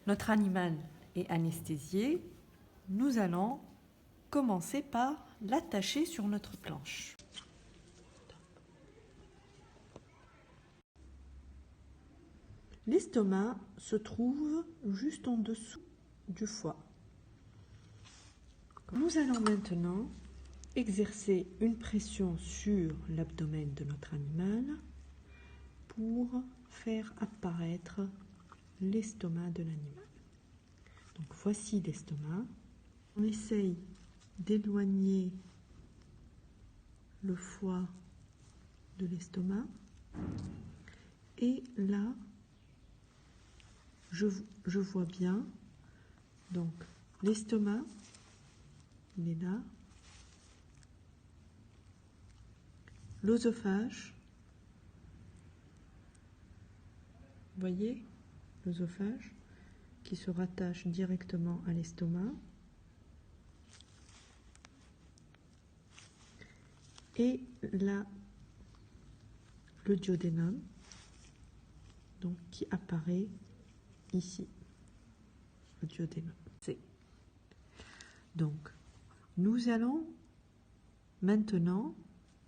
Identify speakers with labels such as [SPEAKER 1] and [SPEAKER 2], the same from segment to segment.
[SPEAKER 1] Notre animal est anesthésié. Nous allons commencer par l'attacher sur notre planche. L'estomac se trouve juste en dessous du foie. Nous allons maintenant exercer une pression sur l'abdomen de notre animal pour faire apparaître l'estomac de l'animal. Donc voici l'estomac. On essaye d'éloigner le foie de l'estomac. Et là, je vois bien, donc l'estomac, il est là. L'œsophage, vous voyez, l'œsophage qui se rattache directement à l'estomac. Et là, le duodénum, donc qui apparaît ici, le duodénum. Donc, nous allons maintenant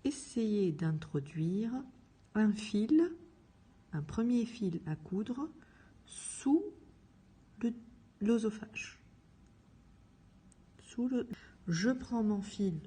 [SPEAKER 1] essayer d'introduire un fil, un premier fil à coudre sous l'œsophage. Je prends mon fil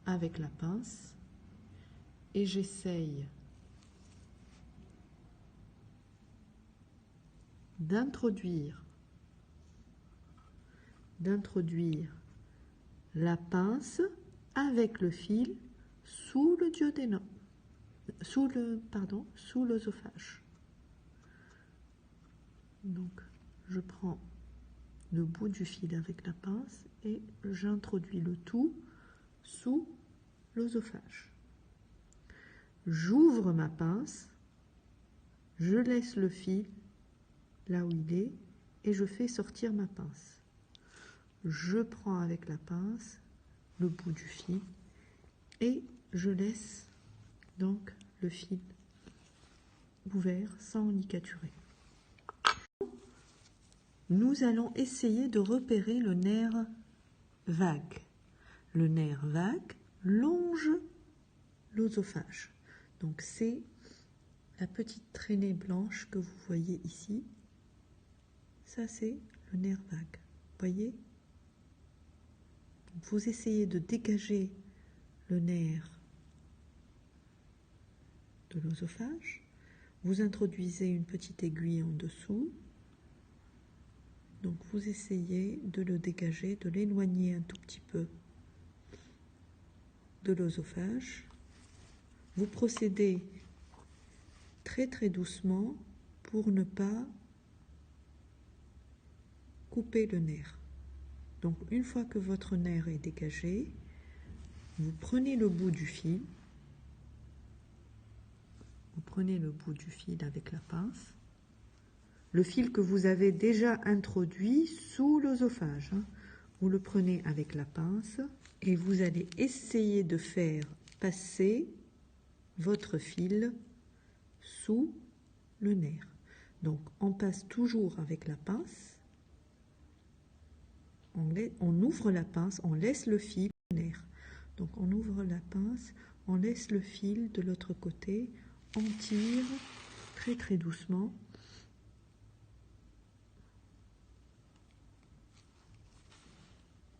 [SPEAKER 1] avec la pince et j'essaye d'introduire la pince avec le fil sous le duodénum, sous l'œsophage. Donc, je prends le bout du fil avec la pince et j'introduis le tout sous l'œsophage. J'ouvre ma pince, je laisse le fil là où il est et je fais sortir ma pince. Je prends avec la pince le bout du fil et je laisse donc le fil ouvert sans nicaturer. Nous allons essayer de repérer le nerf vague. Le nerf vague longe l'œsophage. Donc c'est la petite traînée blanche que vous voyez ici. Ça c'est le nerf vague. Voyez? Vous essayez de dégager le nerf de l'œsophage. Vous introduisez une petite aiguille en dessous. Donc vous essayez de le dégager, de l'éloigner un tout petit peu de l'œsophage. Vous procédez très très doucement pour ne pas couper le nerf. Donc une fois que votre nerf est dégagé, vous prenez le bout du fil. Vous prenez le bout du fil avec la pince. Le fil que vous avez déjà introduit sous l'œsophage. Vous le prenez avec la pince et vous allez essayer de faire passer votre fil sous le nerf. Donc on passe toujours avec la pince. On ouvre la pince, on laisse le fil au nerf. Donc on ouvre la pince, on laisse le fil de l'autre côté, on tire très très doucement.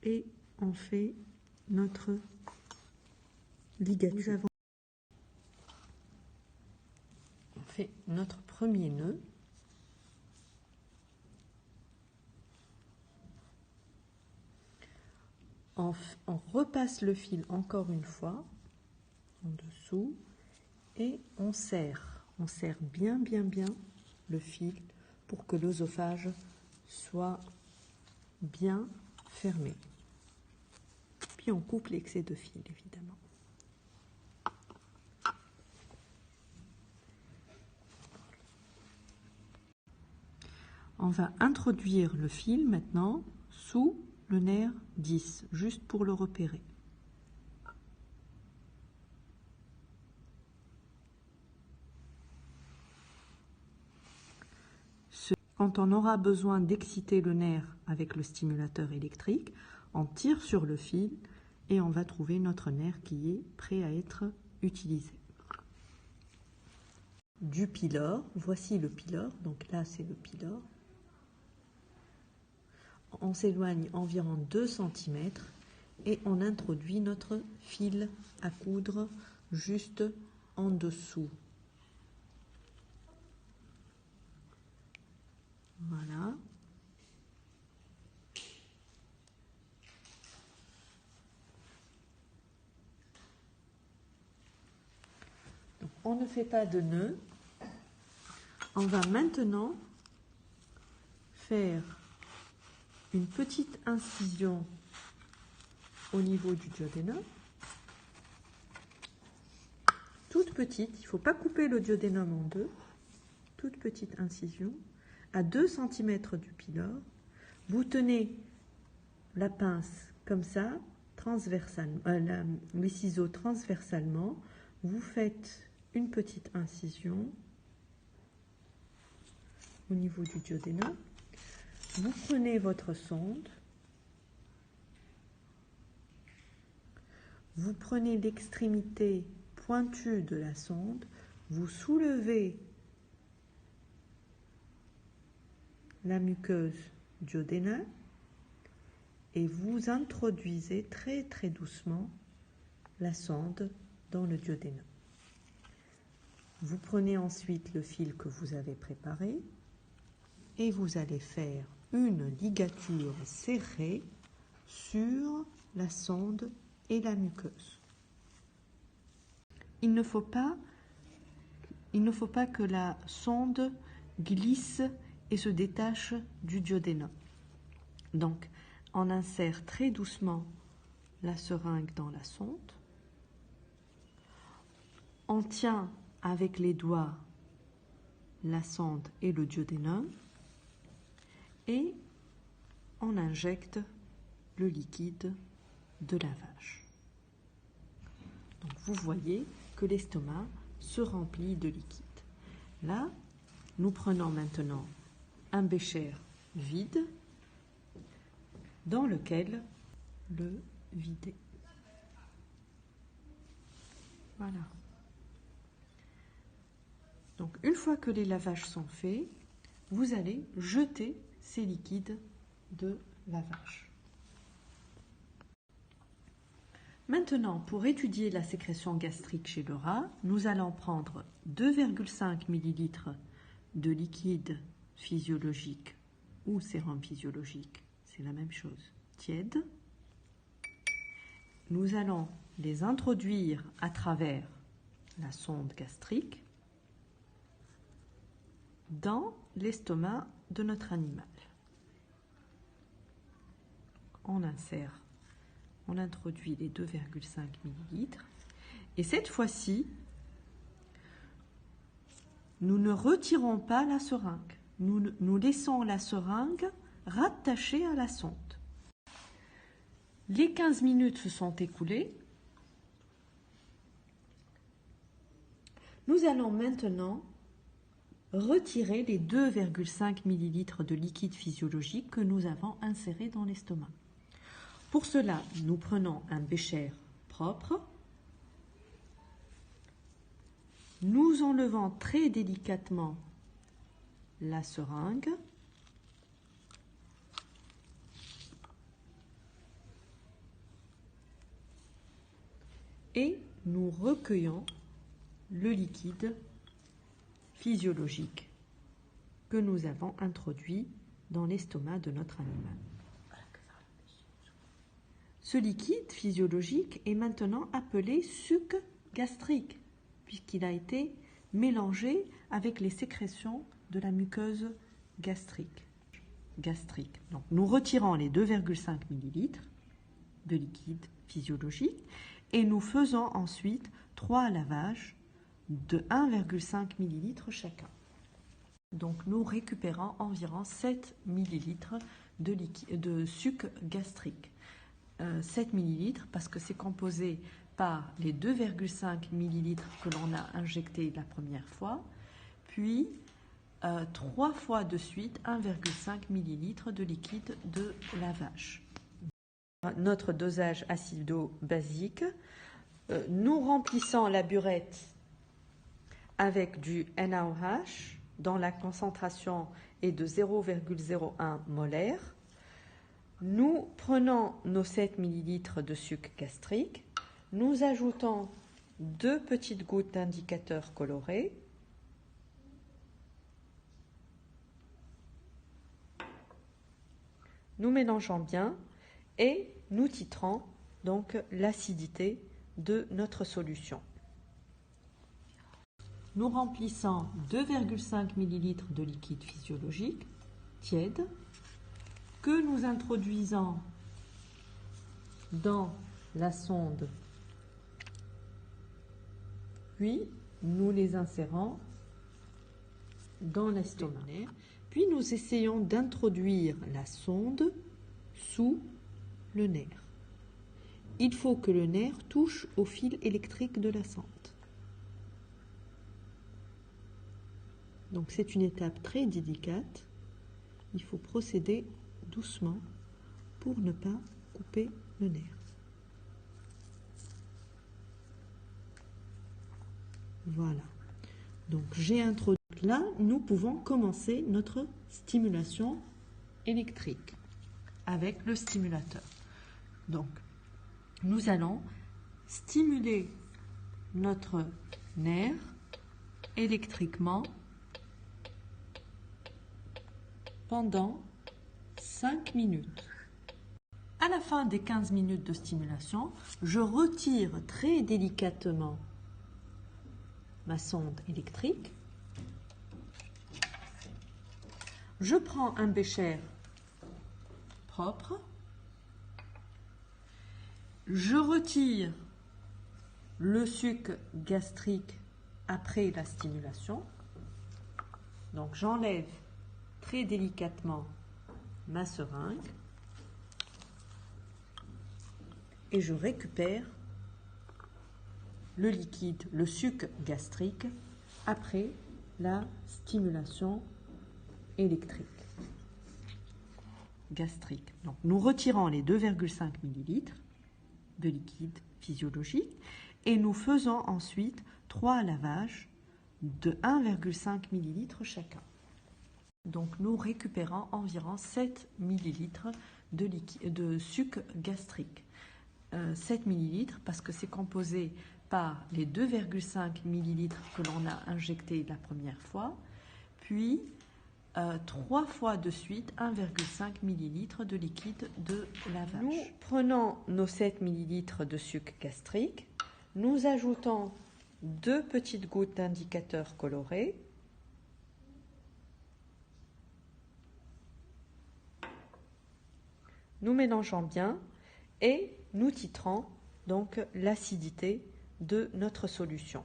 [SPEAKER 1] Et on fait notre ligature. On fait notre premier nœud. On repasse le fil encore une fois en dessous et on serre bien le fil pour que l'œsophage soit bien fermé. Puis on coupe l'excès de fil évidemment. On va introduire le fil maintenant sous le nerf 10, juste pour le repérer. Quand on aura besoin d'exciter le nerf avec le stimulateur électrique, on tire sur le fil et on va trouver notre nerf qui est prêt à être utilisé. Du pylore, voici le pylore, donc là c'est le pylore. On s'éloigne environ 2 cm et on introduit notre fil à coudre juste en dessous. Voilà. Donc, on ne fait pas de nœud. On va maintenant faire une petite incision au niveau du duodénum. Toute petite, il ne faut pas couper le duodénum en deux. Toute petite incision à 2 cm du pylore. Vous tenez la pince comme ça, transversalement, les ciseaux transversalement. Vous faites une petite incision au niveau du duodénum. Vous prenez votre sonde. Vous prenez l'extrémité pointue de la sonde. Vous soulevez la muqueuse duodénale et vous introduisez très très doucement la sonde dans le duodénum. Vous prenez ensuite le fil que vous avez préparé et vous allez faire une ligature serrée sur la sonde et la muqueuse. Il ne faut pas que la sonde glisse et se détache du duodénum. Donc, on insère très doucement la seringue dans la sonde. On tient avec les doigts la sonde et le duodénum et on injecte le liquide de lavage. Donc, vous voyez que l'estomac se remplit de liquide. Là, nous prenons maintenant un bécher vide dans lequel le vider. Voilà. Donc, une fois que les lavages sont faits, vous allez jeter ces liquides de lavage. Maintenant, pour étudier la sécrétion gastrique chez le rat, nous allons prendre 2,5 ml de liquide physiologique ou sérum physiologique, c'est la même chose, tiède. Nous allons les introduire à travers la sonde gastrique dans l'estomac de notre animal. On insère, on introduit les 2,5 ml et cette fois-ci, nous ne retirons pas la seringue. Nous laissons la seringue rattachée à la sonde. Les 15 minutes se sont écoulées. Nous allons maintenant retirer les 2,5 ml de liquide physiologique que nous avons inséré dans l'estomac. Pour cela, nous prenons un bécher propre. Nous enlevons très délicatement la seringue. Et nous recueillons le liquide physiologique que nous avons introduit dans l'estomac de notre animal. Ce liquide physiologique est maintenant appelé suc gastrique, puisqu'il a été mélangé avec les sécrétions de la muqueuse gastrique. Donc, nous retirons les 2,5 ml de liquide physiologique et nous faisons ensuite 3 lavages de 1,5 ml chacun. Donc nous récupérons environ 7 ml de suc gastrique. 7 ml parce que c'est composé par les 2,5 ml que l'on a injectés la première fois, puis 3 fois de suite 1,5 ml de liquide de lavage. Notre dosage acido-basique, nous remplissons la burette avec du NaOH dont la concentration est de 0,01 molaire. Nous prenons nos 7 ml de sucre gastrique, nous ajoutons 2 petites gouttes d'indicateur coloré, nous mélangeons bien et nous titrons donc l'acidité de notre solution. Nous remplissons 2,5 ml de liquide physiologique tiède que nous introduisons dans la sonde, puis nous les insérons dans l'estomac. Puis nous essayons d'introduire la sonde sous le nerf. Il faut que le nerf touche au fil électrique de la sonde. Donc c'est une étape très délicate. Il faut procéder doucement pour ne pas couper le nerf. Voilà. Donc j'ai introduit. Là, nous pouvons commencer notre stimulation électrique avec le stimulateur. Donc, nous allons stimuler notre nerf électriquement pendant 5 minutes. À la fin des 15 minutes de stimulation, je retire très délicatement ma sonde électrique. Je prends un bécher propre. Je retire le suc gastrique après la stimulation. Donc j'enlève très délicatement ma seringue et je récupère le liquide, le suc gastrique après la stimulation électrique gastrique. Donc nous retirons les 2,5 ml de liquide physiologique et nous faisons ensuite 3 lavages de 1,5 ml chacun. Donc nous récupérons environ 7 ml de suc gastrique. 7 ml parce que c'est composé par les 2,5 ml que l'on a injecté la première fois, puis 3 fois de suite 1,5 ml de liquide de lavage. Nous prenons nos 7 ml de sucre gastrique, nous ajoutons 2 petites gouttes d'indicateur coloré, nous mélangeons bien et nous titrons donc l'acidité de notre solution.